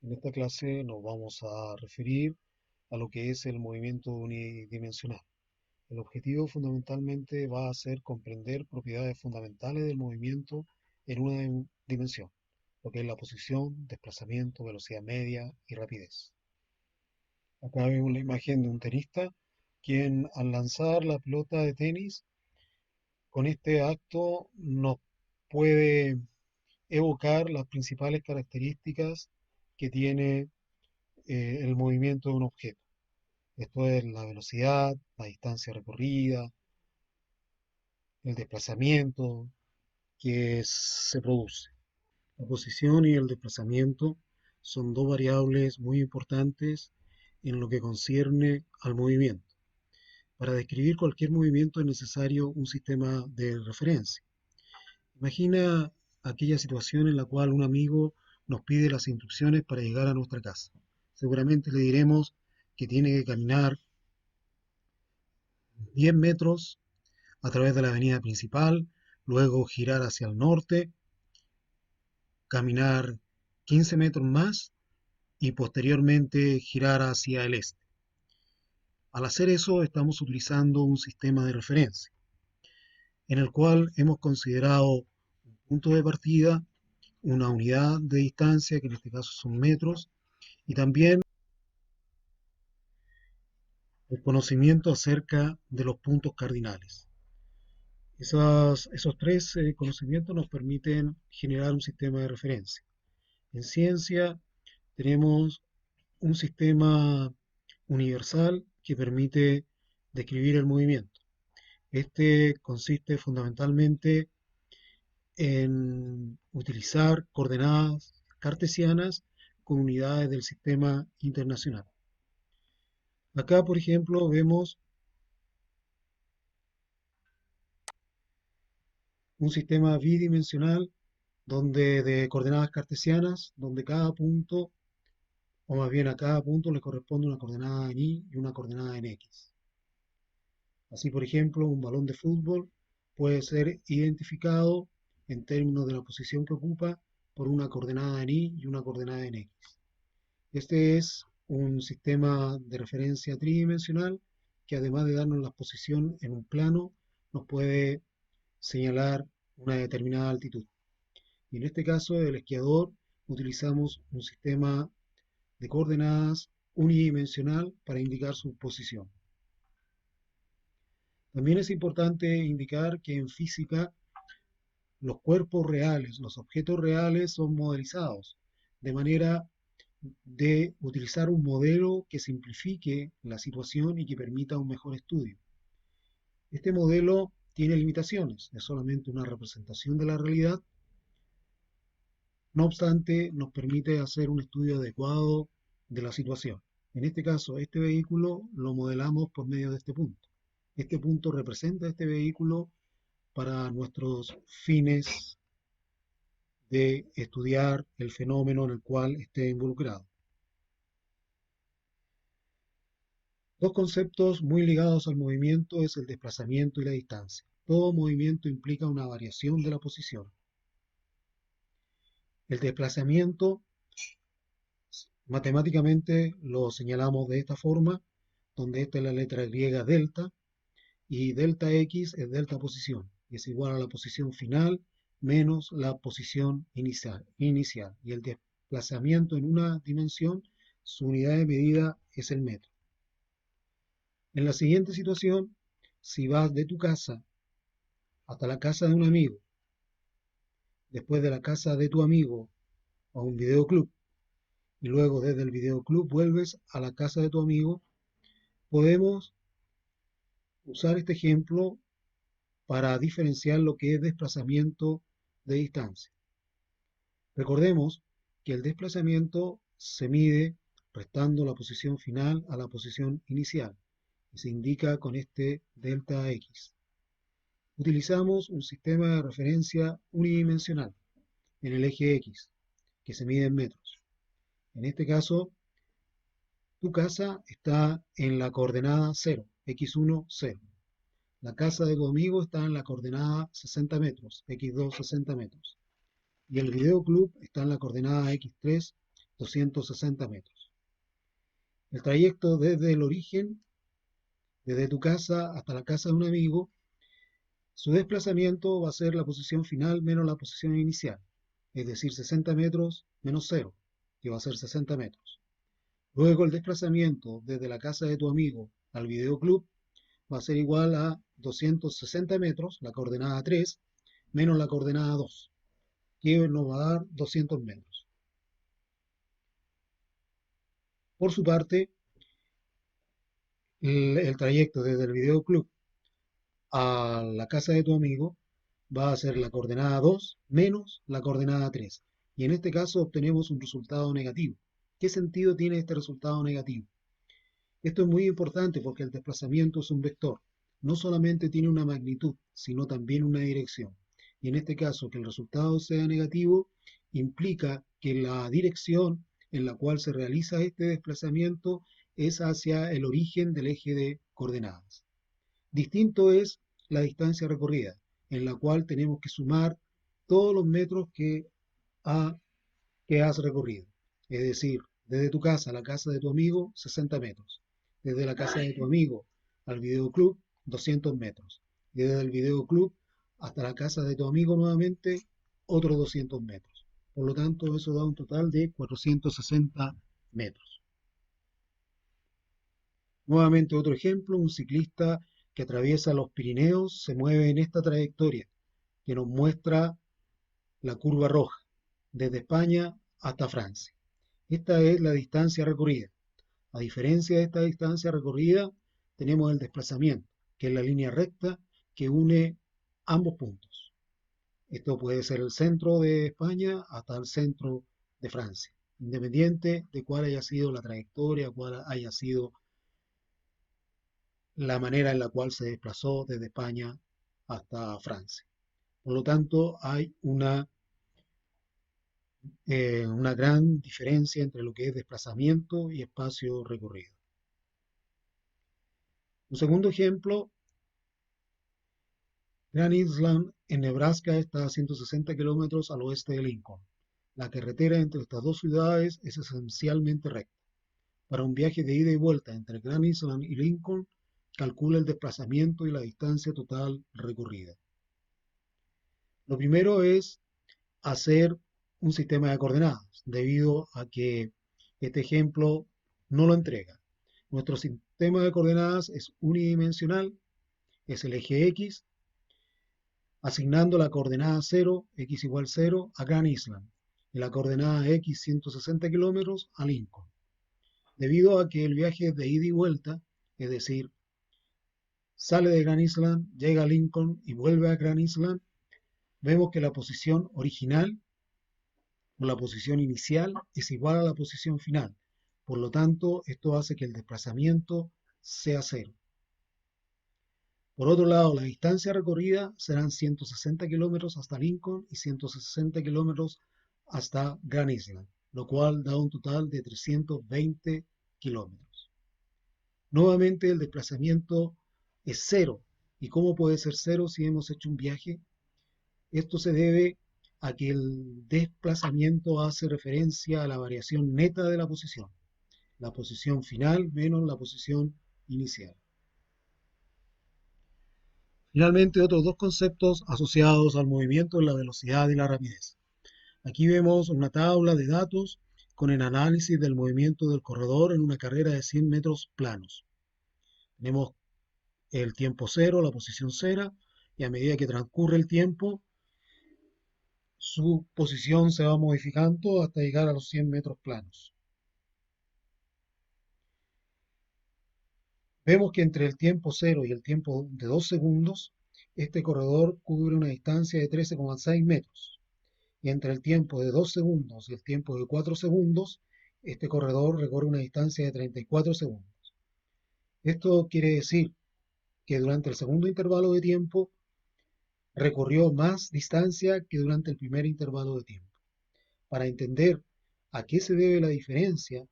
En esta clase nos vamos a referir a lo que es el movimiento unidimensional. El objetivo fundamentalmente va a ser comprender propiedades fundamentales del movimiento en una dimensión, lo que es la posición, desplazamiento, velocidad media y rapidez. Acá vemos la imagen de un tenista quien al lanzar la pelota de tenis con este acto nos puede evocar las principales características que tiene el movimiento de un objeto. Esto es la velocidad, la distancia recorrida, el desplazamiento que se produce. La posición y el desplazamiento son dos variables muy importantes en lo que concierne al movimiento. Para describir cualquier movimiento es necesario un sistema de referencia. Imagina aquella situación en la cual un amigo nos pide las instrucciones para llegar a nuestra casa. Seguramente le diremos que tiene que caminar 10 metros a través de la avenida principal, luego girar hacia el norte, caminar 15 metros más y posteriormente girar hacia el este. Al hacer eso estamos utilizando un sistema de referencia en el cual hemos considerado un punto de partida, una unidad de distancia, que en este caso son metros, y también el conocimiento acerca de los puntos cardinales. Esos tres conocimientos nos permiten generar un sistema de referencia. En ciencia tenemos un sistema universal que permite describir el movimiento. Este consiste fundamentalmente en utilizar coordenadas cartesianas con unidades del sistema internacional. Acá, por ejemplo, vemos un sistema bidimensional donde de coordenadas cartesianas, donde cada punto, o más bien a cada punto le corresponde una coordenada en y y una coordenada en x. Así, por ejemplo, un balón de fútbol puede ser identificado en términos de la posición que ocupa por una coordenada en y y una coordenada en x. Este es un sistema de referencia tridimensional que, además de darnos la posición en un plano, nos puede señalar una determinada altitud. Y en este caso del esquiador utilizamos un sistema de coordenadas unidimensional para indicar su posición. También es importante indicar que en física los cuerpos reales, los objetos reales son modelizados, de manera de utilizar un modelo que simplifique la situación y que permita un mejor estudio. Este modelo tiene limitaciones, es solamente una representación de la realidad. No obstante, nos permite hacer un estudio adecuado de la situación. En este caso, este vehículo lo modelamos por medio de este punto. Este punto representa este vehículo para nuestros fines de estudiar el fenómeno en el cual esté involucrado. Dos conceptos muy ligados al movimiento es el desplazamiento y la distancia. Todo movimiento implica una variación de la posición. El desplazamiento matemáticamente lo señalamos de esta forma, donde esta es la letra griega delta, y delta x es delta posición, y es igual a la posición final menos la posición inicial. Y el desplazamiento en una dimensión, su unidad de medida es el metro. En la siguiente situación, si vas de tu casa hasta la casa de un amigo, después de la casa de tu amigo a un videoclub, y luego desde el videoclub vuelves a la casa de tu amigo, podemos usar este ejemplo para diferenciar lo que es desplazamiento de distancia. Recordemos que el desplazamiento se mide restando la posición final a la posición inicial y se indica con este delta x. Utilizamos un sistema de referencia unidimensional en el eje x, que se mide en metros. En este caso, tu casa está en la coordenada 0, x1, 0. La casa de tu amigo está en la coordenada 60 metros, x2, 60 metros. Y el videoclub está en la coordenada x3, 260 metros. El trayecto desde el origen, desde tu casa hasta la casa de un amigo, su desplazamiento va a ser la posición final menos la posición inicial, es decir, 60 metros menos 0, que va a ser 60 metros. Luego el desplazamiento desde la casa de tu amigo al videoclub va a ser igual a 260 metros, la coordenada 3, menos la coordenada 2, que nos va a dar 200 metros. Por su parte, el trayecto desde el videoclub a la casa de tu amigo va a ser la coordenada 2 menos la coordenada 3. Y en este caso obtenemos un resultado negativo. ¿Qué sentido tiene este resultado negativo? Esto es muy importante porque el desplazamiento es un vector. No solamente tiene una magnitud, sino también una dirección. Y en este caso, que el resultado sea negativo implica que la dirección en la cual se realiza este desplazamiento es hacia el origen del eje de coordenadas. Distinto es la distancia recorrida, en la cual tenemos que sumar todos los metros que has recorrido. Es decir, desde tu casa a la casa de tu amigo, 60 metros. Desde la casa de tu amigo al videoclub, 200 metros. Desde el videoclub hasta la casa de tu amigo nuevamente, otros 200 metros. Por lo tanto, eso da un total de 460 metros. Nuevamente otro ejemplo, un ciclista que atraviesa los Pirineos se mueve en esta trayectoria que nos muestra la curva roja, desde España hasta Francia. Esta es la distancia recorrida. A diferencia de esta distancia recorrida, tenemos el desplazamiento, que es la línea recta que une ambos puntos. Esto puede ser el centro de España hasta el centro de Francia, independiente de cuál haya sido la trayectoria, cuál haya sido la manera en la cual se desplazó desde España hasta Francia. Por lo tanto, hay una gran diferencia entre lo que es desplazamiento y espacio recorrido. Un segundo ejemplo, Grand Island en Nebraska está a 160 kilómetros al oeste de Lincoln. La carretera entre estas dos ciudades es esencialmente recta. Para un viaje de ida y vuelta entre Grand Island y Lincoln, calcula el desplazamiento y la distancia total recorrida. Lo primero es hacer un sistema de coordenadas, debido a que este ejemplo no lo entrega. Nuestro sistema de coordenadas es unidimensional, es el eje X, asignando la coordenada 0, X igual 0, a Grand Island, y la coordenada X 160 kilómetros a Lincoln. Debido a que el viaje es de ida y vuelta, es decir, sale de Grand Island, llega a Lincoln y vuelve a Grand Island, vemos que la posición original o la posición inicial es igual a la posición final. Por lo tanto, esto hace que el desplazamiento sea cero. Por otro lado, la distancia recorrida serán 160 kilómetros hasta Lincoln y 160 kilómetros hasta Grand Island, lo cual da un total de 320 kilómetros. Nuevamente, el desplazamiento es cero. ¿Y cómo puede ser cero si hemos hecho un viaje? Esto se debe a que el desplazamiento hace referencia a la variación neta de la posición final menos la posición inicial. Finalmente, otros dos conceptos asociados al movimiento en la velocidad y la rapidez. Aquí vemos una tabla de datos con el análisis del movimiento del corredor en una carrera de 100 metros planos. Tenemos el tiempo cero, la posición cero, y a medida que transcurre el tiempo, su posición se va modificando hasta llegar a los 100 metros planos. Vemos que entre el tiempo cero y el tiempo de 2 segundos, este corredor cubre una distancia de 13,6 metros. Y entre el tiempo de 2 segundos y el tiempo de 4 segundos, este corredor recorre una distancia de 34 segundos. Esto quiere decir que durante el segundo intervalo de tiempo recorrió más distancia que durante el primer intervalo de tiempo. Para entender a qué se debe la diferencia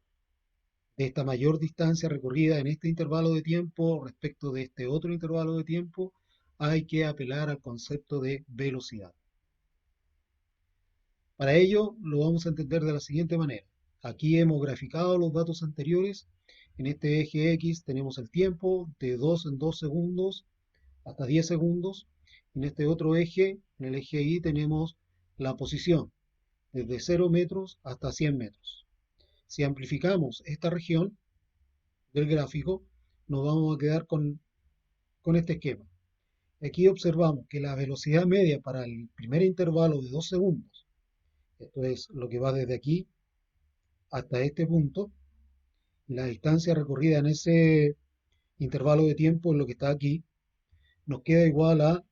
de esta mayor distancia recorrida en este intervalo de tiempo respecto de este otro intervalo de tiempo, hay que apelar al concepto de velocidad. Para ello lo vamos a entender de la siguiente manera. Aquí hemos graficado los datos anteriores. En este eje X tenemos el tiempo de 2 en 2 segundos hasta 10 segundos. En este otro eje, en el eje Y, tenemos la posición desde 0 metros hasta 100 metros. Si amplificamos esta región del gráfico, nos vamos a quedar con este esquema. Aquí observamos que la velocidad media para el primer intervalo de 2 segundos, esto es lo que va desde aquí hasta este punto, la distancia recorrida en ese intervalo de tiempo, en lo que está aquí, nos queda igual a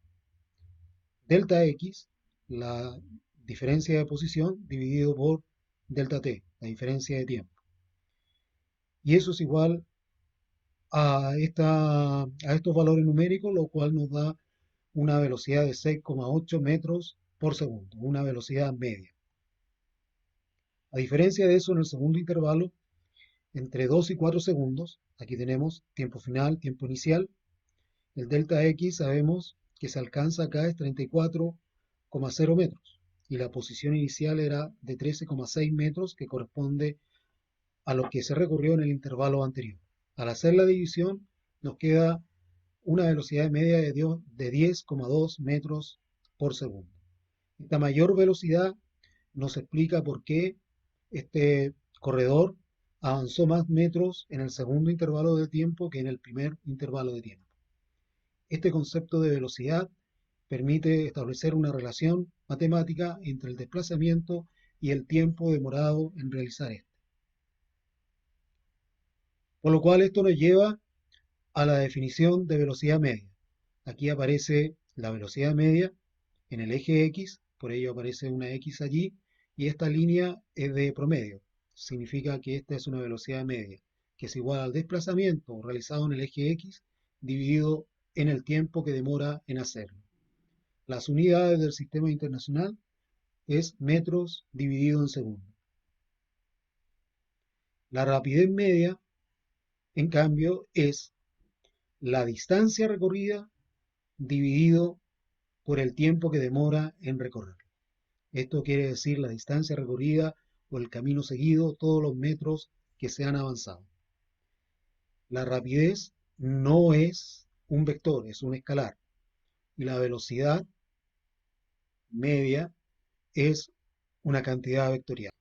delta X, la diferencia de posición, dividido por delta T, la diferencia de tiempo. Y eso es igual a estos valores numéricos, lo cual nos da una velocidad de 6,8 metros por segundo, una velocidad media. A diferencia de eso, en el segundo intervalo, entre 2 y 4 segundos, aquí tenemos tiempo final, tiempo inicial. El delta X sabemos que se alcanza acá es 34,0 metros y la posición inicial era de 13,6 metros, que corresponde a lo que se recorrió en el intervalo anterior. Al hacer la división nos queda una velocidad media de 10,2 metros por segundo. Esta mayor velocidad nos explica por qué este corredor avanzó más metros en el segundo intervalo de tiempo que en el primer intervalo de tiempo. Este concepto de velocidad permite establecer una relación matemática entre el desplazamiento y el tiempo demorado en realizar esto. Por lo cual esto nos lleva a la definición de velocidad media. Aquí aparece la velocidad media en el eje X, por ello aparece una X allí, y esta línea es de promedio. Significa que esta es una velocidad media, que es igual al desplazamiento realizado en el eje X dividido en el tiempo que demora en hacerlo. Las unidades del sistema internacional es metros dividido en segundos. La rapidez media, en cambio, es la distancia recorrida dividido por el tiempo que demora en recorrer. Esto quiere decir la distancia recorrida o el camino seguido, todos los metros que se han avanzado. La rapidez no es un vector, es un escalar. Y la velocidad media es una cantidad vectorial.